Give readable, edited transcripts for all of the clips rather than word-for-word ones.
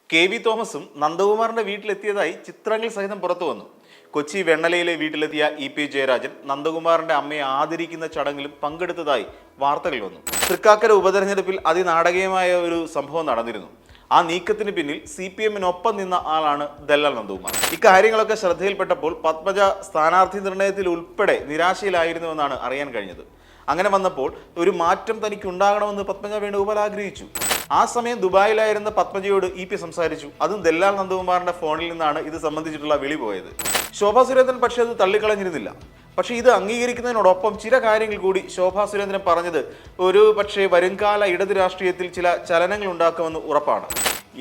കെ.വി. തോമസും നന്ദകുമാറിന്റെ വീട്ടിലെത്തിയതായി ചിത്രങ്ങൾ സഹിതം പുറത്തു വന്നു. കൊച്ചി വെണ്ണലയിലെ വീട്ടിലെത്തിയ ഇ.പി. ജയരാജൻ നന്ദകുമാറിന്റെ അമ്മയെ ആദരിക്കുന്ന ചടങ്ങിലും പങ്കെടുത്തതായി വാർത്തകൾ വന്നു. തൃക്കാക്കര ഉപതെരഞ്ഞെടുപ്പിൽ അതിനാടകീയമായ ഒരു സംഭവം നടന്നിരുന്നു. ആ നീക്കത്തിന് പിന്നിൽ CPM-നൊപ്പം നിന്ന ആളാണ് ദല്ലാൽ നന്ദകുമാർ. ഇക്കാര്യങ്ങളൊക്കെ ശ്രദ്ധയിൽപ്പെട്ടപ്പോൾ പത്മജ സ്ഥാനാർത്ഥി നിർണയത്തിൽ ഉൾപ്പെടെ നിരാശയിലായിരുന്നുവെന്നാണ് അറിയാൻ കഴിഞ്ഞത്. അങ്ങനെ വന്നപ്പോൾ ഒരു മാറ്റം തനിക്ക് ഉണ്ടാകണമെന്ന് പത്മജ വേണുഗോപാൽ ആഗ്രഹിച്ചു. ആ സമയം ദുബായിലായിരുന്ന പത്മജയോട് ഇ.പി. സംസാരിച്ചു. അതും ദല്ലാൽ നന്ദകുമാറിന്റെ ഫോണിൽ നിന്നാണ് ഇത് സംബന്ധിച്ചിട്ടുള്ള വിളി പോയത്. ശോഭാ സുരേന്ദ്രൻ പക്ഷേ അത് തള്ളിക്കളഞ്ഞിരുന്നില്ല. പക്ഷെ ഇത് അംഗീകരിക്കുന്നതിനോടൊപ്പം ചില കാര്യങ്ങൾ കൂടി ശോഭാ സുരേന്ദ്രൻ പറഞ്ഞത് ഒരു പക്ഷേ വരുംകാല ഇടത് രാഷ്ട്രീയത്തിൽ ചില ചലനങ്ങൾ ഉണ്ടാക്കുമെന്ന് ഉറപ്പാണ്.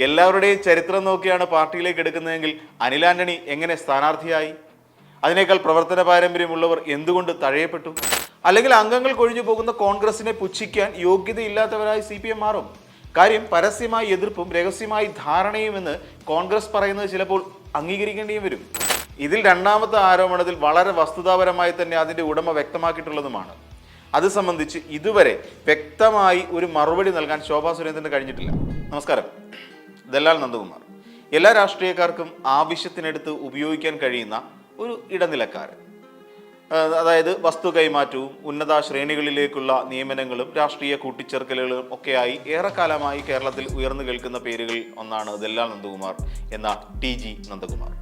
എല്ലാവരുടെയും ചരിത്രം നോക്കിയാണ് പാർട്ടിയിലേക്ക് എടുക്കുന്നതെങ്കിൽ അനിൽ ആന്റണി എങ്ങനെ സ്ഥാനാർത്ഥിയായി? അതിനേക്കാൾ പ്രവർത്തന പാരമ്പര്യമുള്ളവർ എന്തുകൊണ്ട് തഴയപ്പെട്ടു? അല്ലെങ്കിൽ അംഗങ്ങൾ കൊഴിഞ്ഞു പോകുന്ന കോൺഗ്രസിനെ പുച്ഛിക്കാൻ യോഗ്യതയില്ലാത്തവരായി CPM മാറും? കാര്യം പരസ്യമായി എതിർപ്പും രഹസ്യമായി ധാരണയുമെന്ന് കോൺഗ്രസ് പറയുന്നത് ചിലപ്പോൾ അംഗീകരിക്കേണ്ടിയും വരും. ഇതിൽ രണ്ടാമത്തെ ആരോപണത്തിൽ വളരെ വസ്തുതാപരമായി തന്നെ അതിൻ്റെ ഉടമ വ്യക്തമാക്കിയിട്ടുള്ളതുമാണ്. അത് സംബന്ധിച്ച് ഇതുവരെ വ്യക്തമായി ഒരു മറുപടി നൽകാൻ ശോഭാ സുരേന്ദ്രന് കഴിഞ്ഞിട്ടില്ല. നമസ്കാരം. ദല്ലാൽ നന്ദകുമാർ എല്ലാ രാഷ്ട്രീയക്കാർക്കും ആവശ്യത്തിനെടുത്ത് ഉപയോഗിക്കാൻ കഴിയുന്ന ഒരു ഇടനിലക്കാരൻ. അതായത് വസ്തു കൈമാറ്റവും ഉന്നത ശ്രേണികളിലേക്കുള്ള നിയമനങ്ങളും രാഷ്ട്രീയ കൂട്ടിച്ചേർക്കലുകളും ഒക്കെയായി ഏറെക്കാലമായി കേരളത്തിൽ ഉയർന്നു കേൾക്കുന്ന പേരുകളിൽ ഒന്നാണ് ദല്ലാൽ നന്ദകുമാർ എന്ന TG നന്ദകുമാർ.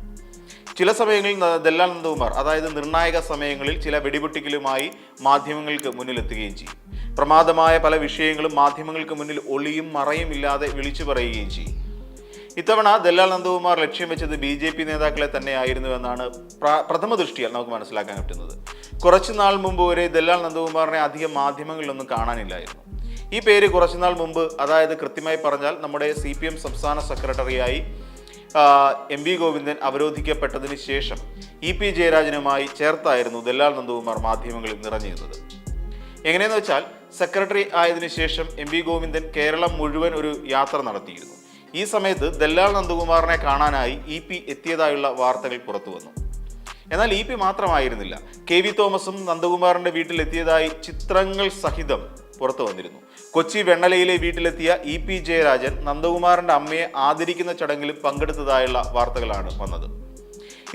ചില സമയങ്ങളിൽ ദല്ലാൽ നന്ദകുമാർ അതായത് നിർണായക സമയങ്ങളിൽ ചില വെടിപൊട്ടിക്കലുമായി മാധ്യമങ്ങൾക്ക് മുന്നിലെത്തുകയും ചെയ്യും. പ്രമാദമായ പല വിഷയങ്ങളും മാധ്യമങ്ങൾക്ക് മുന്നിൽ ഒളിയും മറയും ഇല്ലാതെ വിളിച്ചു പറയുകയും ചെയ്യും. ഇത്തവണ ദല്ലാൽ നന്ദകുമാർ ലക്ഷ്യം വെച്ചത് BJP നേതാക്കളെ തന്നെയായിരുന്നു എന്നാണ് പ്രഥമ ദൃഷ്ടിയാൽ നമുക്ക് മനസ്സിലാക്കാൻ പറ്റുന്നത്. കുറച്ചുനാൾ മുമ്പ് വരെ ദല്ലാൽ നന്ദകുമാറിനെ അധികം മാധ്യമങ്ങളിലൊന്നും കാണാനില്ലായിരുന്നു. ഈ പേര് കുറച്ചുനാൾ മുമ്പ്, അതായത് കൃത്യമായി പറഞ്ഞാൽ നമ്മുടെ CPM സംസ്ഥാന സെക്രട്ടറിയായി MV ഗോവിന്ദൻ അവരോധിക്കപ്പെട്ടതിന് ശേഷം ഇ.പി. ജയരാജനുമായി ചേർത്തായിരുന്നു ദല്ലാൽ നന്ദകുമാർ മാധ്യമങ്ങളിൽ നിറഞ്ഞിരുന്നത്. എങ്ങനെയെന്ന് വെച്ചാൽ സെക്രട്ടറി ആയതിനു ശേഷം MV ഗോവിന്ദൻ കേരളം മുഴുവൻ ഒരു യാത്ര നടത്തിയിരുന്നു. ഈ സമയത്ത് ദല്ലാൽ നന്ദകുമാറിനെ കാണാനായി ഇ.പി. എത്തിയതായുള്ള വാർത്തകൾ പുറത്തു വന്നു. എന്നാൽ ഇ.പി. മാത്രമായിരുന്നില്ല, കെ.വി. തോമസും നന്ദകുമാറിന്റെ വീട്ടിലെത്തിയതായി ചിത്രങ്ങൾ സഹിതം പുറത്തു വന്നിരുന്നു. കൊച്ചി വെണ്ണലയിലെ വീട്ടിലെത്തിയ ഇ.പി. ജയരാജൻ നന്ദകുമാറിന്റെ അമ്മയെ ആദരിക്കുന്ന ചടങ്ങിൽ പങ്കെടുത്തതായുള്ള വാർത്തകളാണ് വന്നത്.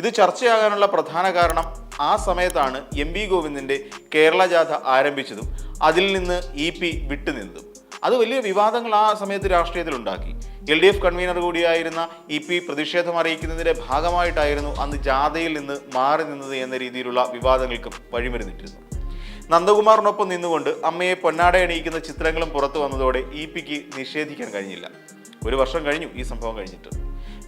ഇത് ചർച്ചയാകാനുള്ള പ്രധാന കാരണം ആ സമയത്താണ് MV ഗോവിന്ദന്റെ കേരള ജാഥ ആരംഭിച്ചതും അതിൽ നിന്ന് ഇ.പി. വിട്ടുനിന്നതും. അത് വലിയ വിവാദങ്ങൾ ആ സമയത്ത് രാഷ്ട്രീയത്തിൽ ഉണ്ടാക്കി. LDF കൺവീനർ കൂടിയായിരുന്ന ഇ.പി. പ്രതിഷേധം അറിയിക്കുന്നതിന്റെ ഭാഗമായിട്ടായിരുന്നു അന്ന് ജാഥയിൽ നിന്ന് മാറി നിന്നത് എന്ന രീതിയിലുള്ള വിവാദങ്ങൾക്കും വഴിമരുന്നിട്ടിരുന്നു. നന്ദകുമാറിനൊപ്പം നിന്നുകൊണ്ട് അമ്മയെ പൊന്നാടയണിയിക്കുന്ന ചിത്രങ്ങളും പുറത്തു വന്നതോടെ ഇ.പി.ക്ക് നിഷേധിക്കാൻ കഴിഞ്ഞില്ല. ഒരു വർഷം കഴിഞ്ഞു ഈ സംഭവം കഴിഞ്ഞിട്ട്.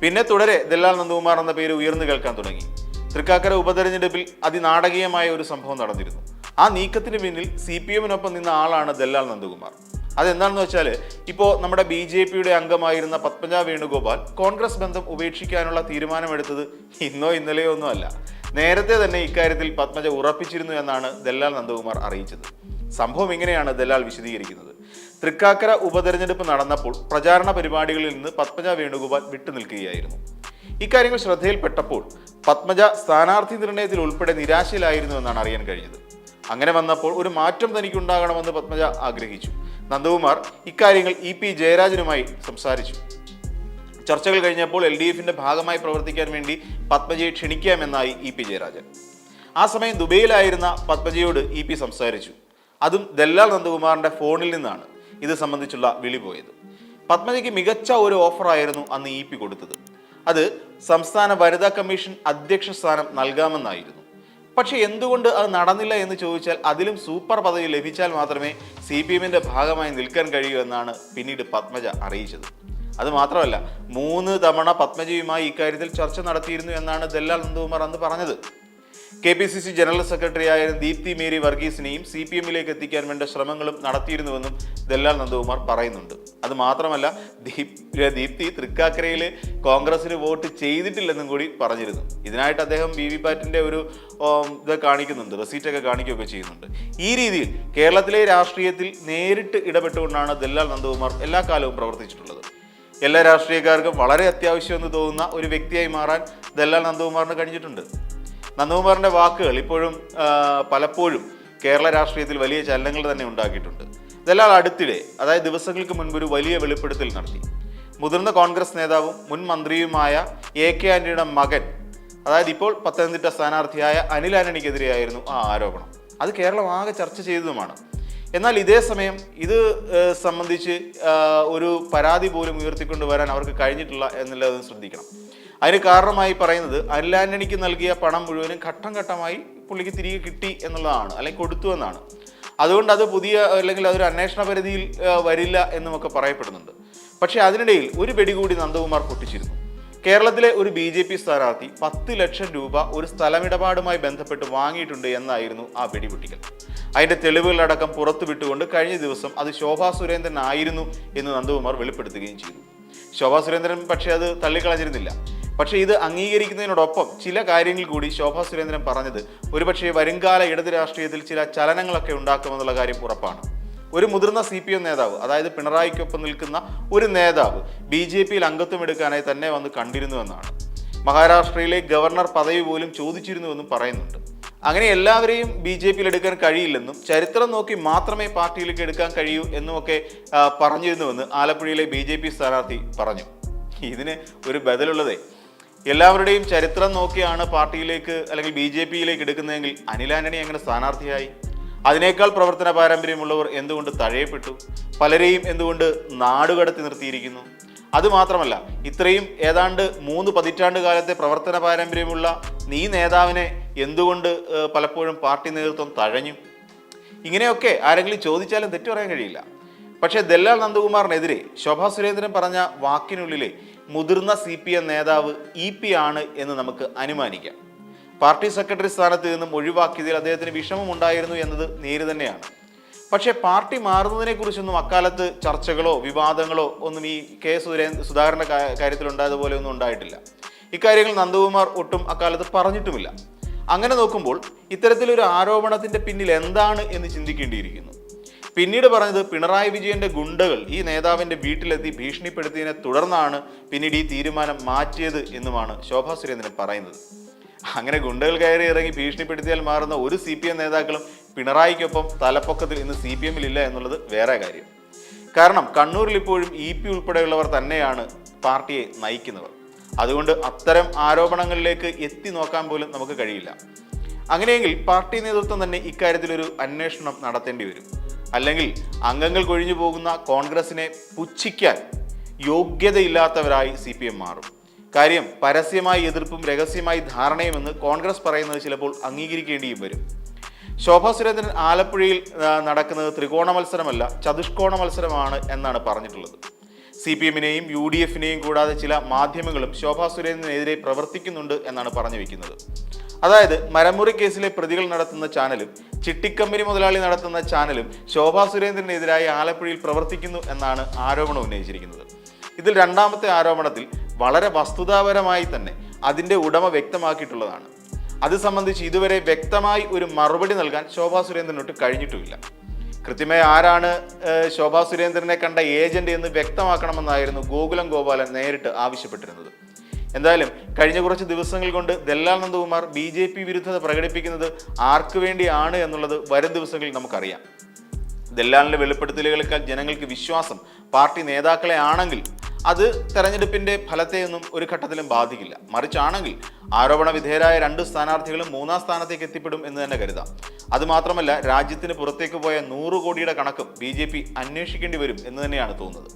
പിന്നെ തുടരെ ദല്ലാൽ നന്ദകുമാർ എന്ന പേര് ഉയർന്നു കേൾക്കാൻ തുടങ്ങി. തൃക്കാക്കര ഉപതെരഞ്ഞെടുപ്പിൽ അതിനാടകീയമായ ഒരു സംഭവം നടന്നിരുന്നു. ആ നീക്കത്തിന് പിന്നിൽ CPM-നൊപ്പം നിന്ന ആളാണ് ദല്ലാൽ നന്ദകുമാർ. അതെന്താണെന്ന് വെച്ചാൽ, ഇപ്പോൾ നമ്മുടെ BJP-യുടെ അംഗമായിരുന്ന പത്മജ വേണുഗോപാൽ കോൺഗ്രസ് ബന്ധം ഉപേക്ഷിക്കാനുള്ള തീരുമാനമെടുത്തത് ഇന്നോ ഇന്നലെയോ ഒന്നുമല്ല. നേരത്തെ തന്നെ ഇക്കാര്യത്തിൽ പത്മജ ഉറപ്പിച്ചിരുന്നു എന്നാണ് ദല്ലാൽ നന്ദകുമാർ അറിയിച്ചത്. സംഭവം ഇങ്ങനെയാണ് ദല്ലാൽ വിശദീകരിക്കുന്നത്. തൃക്കാക്കര ഉപതെരഞ്ഞെടുപ്പ് നടന്നപ്പോൾ പ്രചാരണ പരിപാടികളിൽ നിന്ന് പത്മജ വേണുഗോപാൽ വിട്ടുനിൽക്കുകയായിരുന്നു. ഇക്കാര്യങ്ങൾ ശ്രദ്ധയിൽപ്പെട്ടപ്പോൾ പത്മജ സ്ഥാനാർത്ഥി നിർണയത്തിൽ ഉൾപ്പെടെ നിരാശയിലായിരുന്നു എന്നാണ് അറിയാൻ കഴിഞ്ഞത്. അങ്ങനെ വന്നപ്പോൾ ഒരു മാറ്റം തനിക്കുണ്ടാകണമെന്ന് പത്മജ ആഗ്രഹിച്ചു. നന്ദകുമാർ ഇക്കാര്യങ്ങൾ ഇ.പി. ജയരാജനുമായി സംസാരിച്ചു. ചർച്ചകൾ കഴിഞ്ഞപ്പോൾ LDF-ന്റെ ഭാഗമായി പ്രവർത്തിക്കാൻ വേണ്ടി പത്മജയെ ക്ഷണിക്കാമെന്നായി ഇ.പി. ജയരാജൻ. ആ സമയം ദുബൈയിലായിരുന്ന പത്മജയോട് ഇ.പി. സംസാരിച്ചു. അതും ദല്ലാൽ നന്ദകുമാറിന്റെ ഫോണിൽ നിന്നാണ് ഇത് സംബന്ധിച്ചുള്ള വിളി പോയത്. പത്മജയ്ക്ക് മികച്ച ഒരു ഓഫറായിരുന്നു അന്ന് ഇ.പി. കൊടുത്തത്. അത് സംസ്ഥാന വനിതാ കമ്മീഷൻ അധ്യക്ഷ സ്ഥാനം നൽകാമെന്നായിരുന്നു. പക്ഷെ എന്തുകൊണ്ട് അത് നടന്നില്ല എന്ന് ചോദിച്ചാൽ, അതിലും സൂപ്പർ പദവി ലഭിച്ചാൽ മാത്രമേ CPM-ന്റെ ഭാഗമായി നിൽക്കാൻ കഴിയൂ എന്നാണ് പിന്നീട് പത്മജ അറിയിച്ചത്. അത് മാത്രമല്ല, 3 തവണ പത്മജയുമായി ഇക്കാര്യത്തിൽ ചർച്ച നടത്തിയിരുന്നു എന്നാണ് ദല്ലാൽ നന്ദകുമാർ അന്ന് പറഞ്ഞത്. KPCC ജനറൽ സെക്രട്ടറി ആയ ദീപ്തി മേരി വർഗീസിനെയും CPM-ലേക്ക് എത്തിക്കാൻ വേണ്ട ശ്രമങ്ങളും നടത്തിയിരുന്നുവെന്നും ദല്ലാൽ നന്ദകുമാർ പറയുന്നുണ്ട്. അത് മാത്രമല്ല, ദീപ്തി തൃക്കാക്കരയിൽ കോൺഗ്രസിന് വോട്ട് ചെയ്തിട്ടില്ലെന്നും കൂടി പറഞ്ഞിരുന്നു. ഇതിനായിട്ട് അദ്ദേഹം VVPAT-ന്റെ ഒരു ഇത് കാണിക്കുന്നുണ്ട്, റെസീറ്റൊക്കെ കാണിക്കുകയൊക്കെ ചെയ്യുന്നുണ്ട്. ഈ രീതിയിൽ കേരളത്തിലെ രാഷ്ട്രീയത്തിൽ നേരിട്ട് ഇടപെട്ടുകൊണ്ടാണ് ദല്ലാൽ നന്ദകുമാർ എല്ലാ കാലവും പ്രവർത്തിച്ചിട്ടുള്ളത്. എല്ലാ രാഷ്ട്രീയക്കാർക്കും വളരെ അത്യാവശ്യമെന്ന് തോന്നുന്ന ഒരു വ്യക്തിയായി മാറാൻ ദല്ലാൽ നന്ദകുമാറിന് കഴിഞ്ഞിട്ടുണ്ട്. നന്ദകുമാറിന്റെ വാക്കുകൾ ഇപ്പോഴും പലപ്പോഴും കേരള രാഷ്ട്രീയത്തിൽ വലിയ ചലനങ്ങൾ തന്നെ ഉണ്ടാക്കിയിട്ടുണ്ട്. ദല്ലാൽ അടുത്തിടെ, അതായത് ദിവസങ്ങൾക്ക് മുൻപ് ഒരു വലിയ വെളിപ്പെടുത്തൽ നടത്തി. മുതിർന്ന കോൺഗ്രസ് നേതാവും മുൻ മന്ത്രിയുമായ AK ആന്റണിയുടെ മകൻ, അതായത് ഇപ്പോൾ പത്തനംതിട്ട സ്ഥാനാർത്ഥിയായ അനിൽ ആന്റണിക്കെതിരെയായിരുന്നു ആ ആരോപണം. അത് കേരളം ആകെ ചർച്ച ചെയ്തതുമാണ്. എന്നാൽ ഇതേ സമയം ഇത് സംബന്ധിച്ച് ഒരു പരാതി പോലും ഉയർത്തിക്കൊണ്ടുവരാൻ അവർക്ക് കഴിഞ്ഞിട്ടില്ല എന്നുള്ളത് ശ്രദ്ധിക്കണം. അതിന് കാരണമായി പറയുന്നത് അനിൽ ആന്റണിക്ക് നൽകിയ പണം മുഴുവനും ഘട്ടം ഘട്ടമായി പുള്ളിക്ക് തിരികെ കിട്ടി എന്നുള്ളതാണ്, അല്ലെങ്കിൽ കൊടുത്തു എന്നാണ്. അതുകൊണ്ട് അത് പുതിയ അല്ലെങ്കിൽ അതൊരു അന്വേഷണ പരിധിയിൽ വരില്ല എന്നുമൊക്കെ പറയപ്പെടുന്നുണ്ട്. പക്ഷേ അതിനിടയിൽ ഒരു വെടി കൂടി നന്ദകുമാർ പൊട്ടിച്ചിരുന്നു. കേരളത്തിലെ ഒരു BJP സ്ഥാനാർത്ഥി 10 ലക്ഷം രൂപ ഒരു സ്ഥലമിടപാടുമായി ബന്ധപ്പെട്ട് വാങ്ങിയിട്ടുണ്ട് എന്നായിരുന്നു ആ വെടിപൊട്ടിക്കൽ. അതിന്റെ തെളിവുകളടക്കം പുറത്തു വിട്ടുകൊണ്ട് കഴിഞ്ഞ ദിവസം അത് ശോഭാ സുരേന്ദ്രൻ ആയിരുന്നു എന്ന് നന്ദകുമാർ വെളിപ്പെടുത്തുകയും ചെയ്തു. ശോഭാ സുരേന്ദ്രൻ പക്ഷേ അത് തള്ളിക്കളഞ്ഞിരുന്നില്ല. പക്ഷേ ഇത് അംഗീകരിക്കുന്നതിനോടൊപ്പം ചില കാര്യങ്ങൾ കൂടി ശോഭാ സുരേന്ദ്രൻ പറഞ്ഞത് ഒരുപക്ഷെ വരുംകാല ഇടത് രാഷ്ട്രീയത്തിൽ ചില ചലനങ്ങളൊക്കെ ഉണ്ടാക്കുമെന്നുള്ള കാര്യം ഉറപ്പാണ്. ഒരു മുതിർന്ന CPM നേതാവ്, അതായത് പിണറായിക്കൊപ്പം നിൽക്കുന്ന ഒരു നേതാവ് BJPയിൽ അംഗത്വം എടുക്കാനായി തന്നെ വന്ന് കണ്ടിരുന്നുവെന്നാണ്. മഹാരാഷ്ട്രയിലെ ഗവർണർ പദവി പോലും ചോദിച്ചിരുന്നുവെന്നും പറയുന്നുണ്ട്. അങ്ങനെ എല്ലാവരെയും BJPയിൽ എടുക്കാൻ കഴിയില്ലെന്നും ചരിത്രം നോക്കി മാത്രമേ പാർട്ടിയിലേക്ക് എടുക്കാൻ കഴിയൂ എന്നുമൊക്കെ പറഞ്ഞിരുന്നുവെന്ന് ആലപ്പുഴയിലെ BJP സ്ഥാനാർത്ഥി പറഞ്ഞു. ഇതിന് ഒരു ബദലുള്ളതേ, എല്ലാവരുടെയും ചരിത്രം നോക്കിയാണ് പാർട്ടിയിലേക്ക് അല്ലെങ്കിൽ BJPയിലേക്ക് എടുക്കുന്നതെങ്കിൽ അനിൽ ആന്റണി എങ്ങനെ സ്ഥാനാർത്ഥിയായി? അതിനേക്കാൾ പ്രവർത്തന പാരമ്പര്യമുള്ളവർ എന്തുകൊണ്ട് തഴയപ്പെട്ടു? പലരെയും എന്തുകൊണ്ട് നാടുകടത്തി നിർത്തിയിരിക്കുന്നു? അതുമാത്രമല്ല, ഇത്രയും ഏതാണ്ട് 3 പതിറ്റാണ്ട് കാലത്തെ പ്രവർത്തന പാരമ്പര്യമുള്ള ഈ നേതാവിനെ എന്തുകൊണ്ട് പലപ്പോഴും പാർട്ടി നേതൃത്വം തഴഞ്ഞു? ഇങ്ങനെയൊക്കെ ആരെങ്കിലും ചോദിച്ചാലും തെറ്റു പറയാൻ കഴിയില്ല. പക്ഷേ ദല്ലാൽ നന്ദകുമാറിനെതിരെ ശോഭാ സുരേന്ദ്രൻ പറഞ്ഞ വാക്കിനുള്ളിലെ മുതിർന്ന CPM നേതാവ് EP ആണ് എന്ന് നമുക്ക് അനുമാനിക്കാം. പാർട്ടി സെക്രട്ടറി സ്ഥാനത്ത് നിന്നും ഒഴിവാക്കിയതിൽ അദ്ദേഹത്തിന് വിഷമമുണ്ടായിരുന്നു എന്നത് നേര് തന്നെയാണ്. പക്ഷേ പാർട്ടി മാറുന്നതിനെ കുറിച്ചൊന്നും അക്കാലത്ത് ചർച്ചകളോ വിവാദങ്ങളോ ഒന്നും ഈ സുധാകരന്റെ കാര്യത്തിലുണ്ടായതുപോലെ ഒന്നും ഉണ്ടായിട്ടില്ല. ഇക്കാര്യങ്ങൾ നന്ദകുമാർ ഒട്ടും അക്കാലത്ത് പറഞ്ഞിട്ടുമില്ല. അങ്ങനെ നോക്കുമ്പോൾ ഇത്തരത്തിലൊരു ആരോപണത്തിന്റെ പിന്നിൽ എന്താണ് എന്ന് ചിന്തിക്കേണ്ടിയിരിക്കുന്നു. പിന്നീട് പറഞ്ഞത് പിണറായി വിജയന്റെ ഗുണ്ടകൾ ഈ നേതാവിന്റെ വീട്ടിലെത്തി ഭീഷണിപ്പെടുത്തിയതിനെ തുടർന്നാണ് പിന്നീട് ഈ തീരുമാനം മാറ്റിയത് എന്നുമാണ് ശോഭാ സുരേന്ദ്രൻ പറയുന്നത്. അങ്ങനെ ഗുണ്ടകൾ കയറി ഇറങ്ങി ഭീഷണിപ്പെടുത്തിയാൽ മാറുന്ന ഒരു CPM നേതാക്കളും പിണറായിക്കൊപ്പം തലപ്പൊക്കത്തിൽ ഇന്ന് CPMൽ ഇല്ല എന്നുള്ളത് വേറെ കാര്യം. കാരണം കണ്ണൂരിൽ ഇപ്പോഴും EP ഉൾപ്പെടെയുള്ളവർ തന്നെയാണ് പാർട്ടിയെ നയിക്കുന്നവർ. അതുകൊണ്ട് അത്തരം ആരോപണങ്ങളിലേക്ക് എത്തി നോക്കാൻ പോലും നമുക്ക് കഴിയില്ല. അങ്ങനെയെങ്കിൽ പാർട്ടി നേതൃത്വം തന്നെ ഇക്കാര്യത്തിലൊരു അന്വേഷണം നടത്തേണ്ടി വരും. അല്ലെങ്കിൽ അംഗങ്ങൾ കൊഴിഞ്ഞു പോകുന്ന കോൺഗ്രസിനെ പുച്ഛിക്കാൻ യോഗ്യതയില്ലാത്തവരായി CPM മാറും. കാര്യം പരസ്യമായി എതിർപ്പും രഹസ്യമായി ധാരണയുമെന്ന് കോൺഗ്രസ് പറയുന്നത് ചിലപ്പോൾ അംഗീകരിക്കേണ്ടിയും വരും. ശോഭാ സുരേന്ദ്രൻ ആലപ്പുഴയിൽ നടക്കുന്നത് ത്രികോണ മത്സരമല്ല, ചതുഷ്കോണ മത്സരമാണ് എന്നാണ് പറഞ്ഞിട്ടുള്ളത്. CPMനെയും UDFനെയും കൂടാതെ ചില മാധ്യമങ്ങളും ശോഭാ സുരേന്ദ്രനെതിരെ പ്രവർത്തിക്കുന്നുണ്ട് എന്നാണ് പറഞ്ഞു വെക്കുന്നത്. അതായത് മരമുറി കേസിലെ പ്രതികൾ നടത്തുന്ന ചാനലും ചിട്ടിക്കമ്പനി മുതലാളി നടത്തുന്ന ചാനലും ശോഭാ സുരേന്ദ്രനെതിരായി ആലപ്പുഴയിൽ പ്രവർത്തിക്കുന്നു എന്നാണ് ആരോപണം ഉന്നയിച്ചിരിക്കുന്നത്. ഇതിൽ രണ്ടാമത്തെ ആരോപണത്തിൽ വളരെ വസ്തുതാപരമായി തന്നെ അതിൻ്റെ ഉടമ വ്യക്തമാക്കിയിട്ടുള്ളതാണ്. അത് സംബന്ധിച്ച് ഇതുവരെ വ്യക്തമായി ഒരു മറുപടി നൽകാൻ ശോഭാ സുരേന്ദ്രനോട്ട് കഴിഞ്ഞിട്ടുമില്ല. കൃത്യമായി ആരാണ് ശോഭാ സുരേന്ദ്രനെ കണ്ട ഏജന്റ് എന്ന് വ്യക്തമാക്കണമെന്നായിരുന്നു ഗോകുലം ഗോപാലൻ നേരിട്ട് ആവശ്യപ്പെട്ടിരുന്നത്. എന്തായാലും കഴിഞ്ഞ കുറച്ച് ദിവസങ്ങൾ കൊണ്ട് ദല്ലാൽ നന്ദകുമാർ BJP വിരുദ്ധത പ്രകടിപ്പിക്കുന്നത് ആർക്കു വേണ്ടിയാണ് എന്നുള്ളത് വരും ദിവസങ്ങളിൽ നമുക്കറിയാം. ദല്ലാലിന്റെ വെളിപ്പെടുത്തലുകളേക്കാൾ ജനങ്ങൾക്ക് വിശ്വാസം പാർട്ടി നേതാക്കളെ ആണെങ്കിൽ അത് തെരഞ്ഞെടുപ്പിന്റെ ഫലത്തെയൊന്നും ഒരു ഘട്ടത്തിലും ബാധിക്കില്ല. മറിച്ചാണെങ്കിൽ ആരോപണ വിധേയരായ 2 സ്ഥാനാർത്ഥികളും 3-ാം സ്ഥാനത്തേക്ക് എത്തിപ്പെടും എന്ന് തന്നെ കരുതാം. അതുമാത്രമല്ല, രാജ്യത്തിന് പുറത്തേക്ക് പോയ 100 കോടിയുടെ കണക്കും BJP അന്വേഷിക്കേണ്ടി വരും എന്ന് തന്നെയാണ് തോന്നുന്നത്.